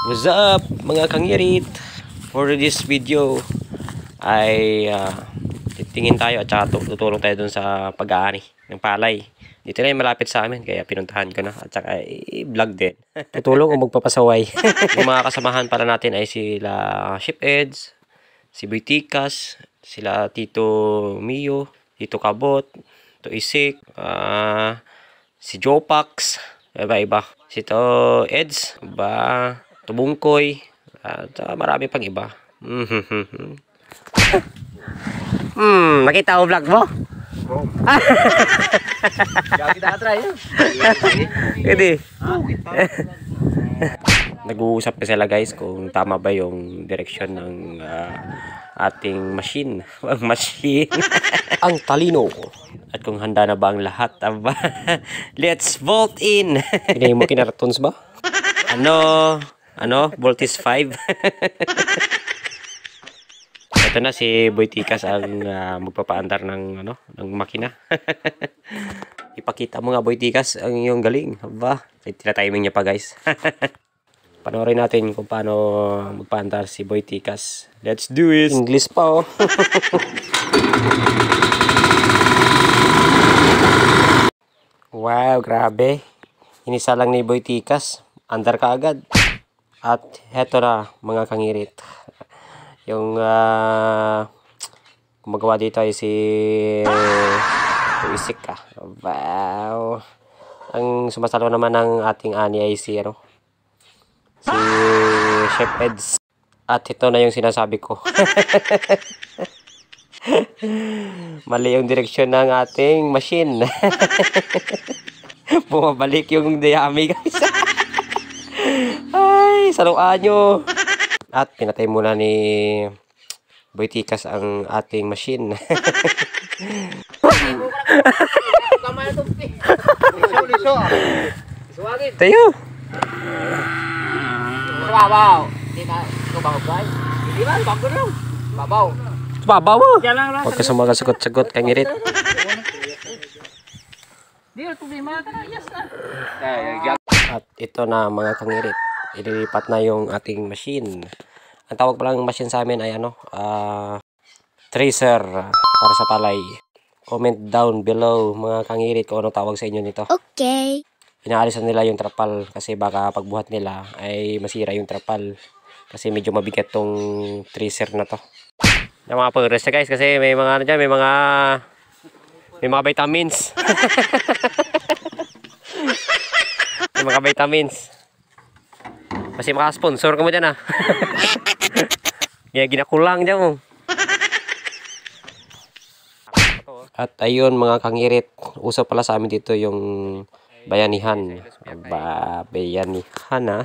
What's up mga kangirit? For this video ay titingin tayo at saka tutulong tayo dun sa pag-aani ng palay. Dito na yung malapit sa amin kaya pinuntahan ko na at saka i-vlog din. Tutulong o magpapasaway. Yung mga kasamahan para natin ay sila Chef Eds, si Boyticas, sila Tito Mio, Tito Kabot, Tito Isik, si Jopax, iba-iba. Si Tito Eds, Tubungkoy, at marami pang iba. Nakita mo vlog mo? Hindi. Nag-uusap na sila guys kung tama ba yung direksyon ng ating machine. Ang machine. Ang talino. At kung handa na ba ang lahat? Let's vault in. Hindi mo kinartons ba? Voltage 5. Ito na si Boyticas ang magpapaandar ng ng makina. Ipakita mo nga Boyticas ang iyong galing. Tina-timing niya pa guys. Panoorin natin kung paano magpaandar si Boyticas. Let's do it. English pa oh. Wow, grabe. Inisa lang ni Boyticas. Andar ka agad. At heto na mga kangirit. Yung gumagawa dito ay si Isik ka. Wow. Ang sumasalo naman ng ating ani ay si Chef Eds. At ito na yung sinasabi ko. Mali yung direksyon ng ating machine. Bumabalik yung dayami guys. Ay, saluan nyo. At pinatay muna ni Boyticas ang ating machine. Tayo. Babaw. Ito babaw. Hindi ba? Babaw lang. Babaw. Babaw mo. Huwag ka sumagasakot-sagot kangirit. At ito na mga kangirit. Ililipat na yung ating machine. Ang tawag pa lang machine sa amin ay tracer para sa palay. Comment down below mga kangirit kung ano tawag sa inyo nito. Okay. Inaalisan nila yung trapal kasi baka pagbuhat nila ay masira yung trapal. Kasi medyo mabigat tong tracer na to. Yung mga progress na guys kasi may mga may mga vitamins. May mga vitamins. Kasi maka-sponsor ka mo dyan Kaya ginakulang dyan mo. At ayun mga kangirit, uso pala sa amin dito yung bayanihan. Bayanihan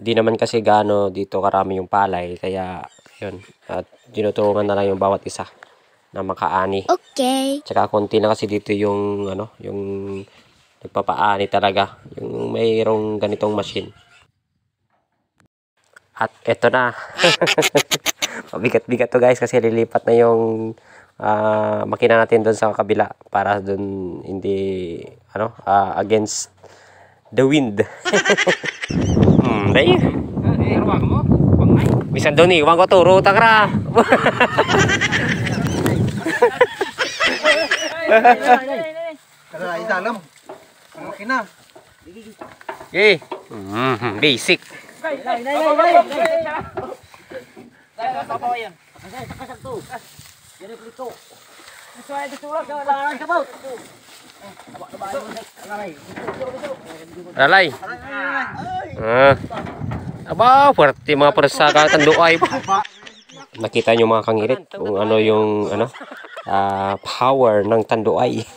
Di naman kasi gaano dito karami yung palay. Kaya yun, at dinutulungan na lang yung bawat isa na makaani. Okay. Tsaka konti na kasi dito yung yung nagpapaani talaga, yung mayroong ganitong machine. At eto na. Mabigat-bigat to guys kasi lilipat na yung makina natin doon sa kabila para doon hindi against the wind. Dahil bisan doon iwan ko turo takra. Kada dalam. Makina. Okay. Basic. Alay. Aba, pwerte mga persaka tanduay. Nakita nyo mga kangirit kung ano yung power ng tanduay.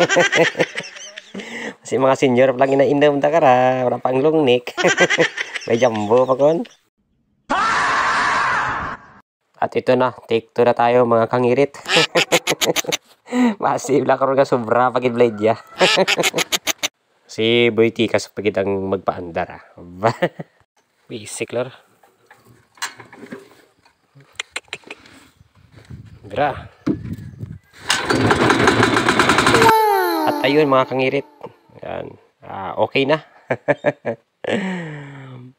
Kasi mga senior lang inainom takara, wala pang lungnik. May jumbo pa kon. At ito na, take 2 na tayo mga kangirit. Masib lang karon ka sobra pagid blade ya. Si Boyticas pagid ang magpaandar Basic lar. Gra. At ayun mga kangirit. Yan. Okay na.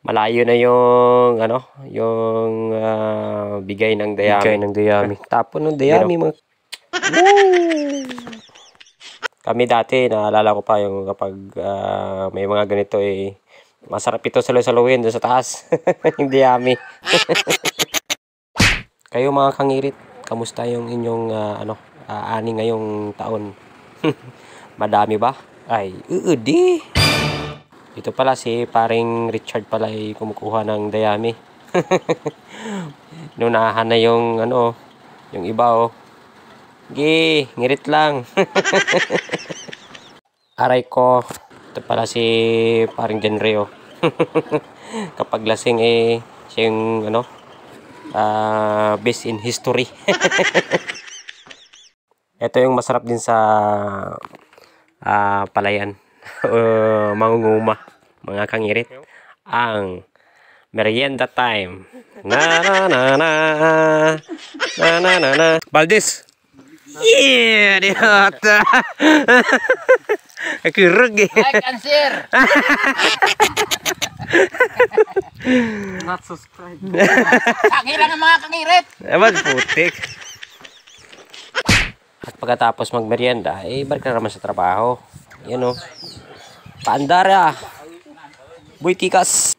malayo na yung ano, yung bigay ng dayami. Tapon ng dayami mga. Kami dati, naalala ko pa yung kapag may mga ganito masarap ito salusaluin doon sa taas. Yung dayami. Kayo mga kangirit, kamusta yung inyong ani ngayong taon? Madami ba? Ay, di. Dito pala si paring Richard pala ay kumukuha ng dayami. Nunahan na yung yung iba ngirit lang. Aray ko, ito pala si paring Jenreo. Kapag lasing siya yung best in history. Ito yung masarap din sa palayan. Mangunguma, mga kangirit. Ang merienda time. Na na na na. Na na na na. Valdez. Yeah, dihata. Kurug Like and share. Not subscribe. Sakira ng mga kangirit. Ewan, putik. At pagkatapos magmerienda, balik na naman sa trabaho. Yan Paandara. Boy tikas.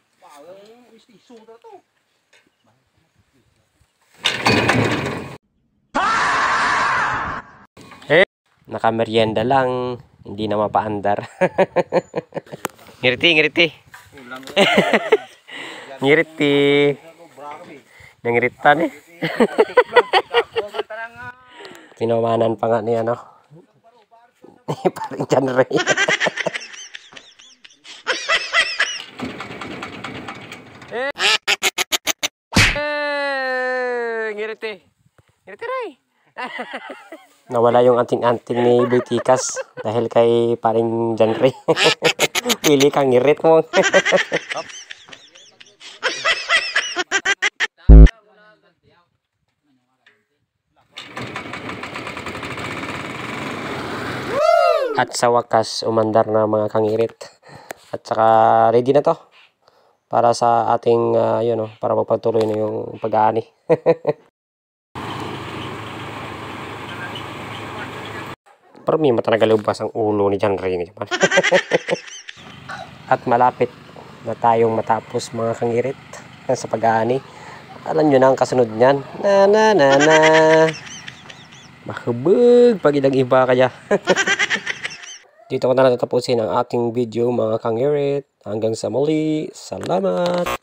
Nakamerienda lang, hindi na mapaandar. Ngiriti. Ngiriti. Nangiritan Tinawanan pa nga ni paring Janray. Ngiriti. Ngiriti ray. Nawala yung anting-anting ni Bitikas dahil kay paring Janray. Pili kang ngirit mo. At sa wakas, umandar na mga kangirit. At saka ready na to para sa ating para magpatuloy na yung pag-aani. Pero may mata nagalubas ang ulo ni Janray ngayon. At malapit na tayong matapos mga kangirit sa pag-aani. Alam nyo na ang kasunod niyan. Na. Mahubog pag ilang iba kaya. Dito ko na natatapusin ang ating video mga kangirit. Hanggang sa muli. Salamat!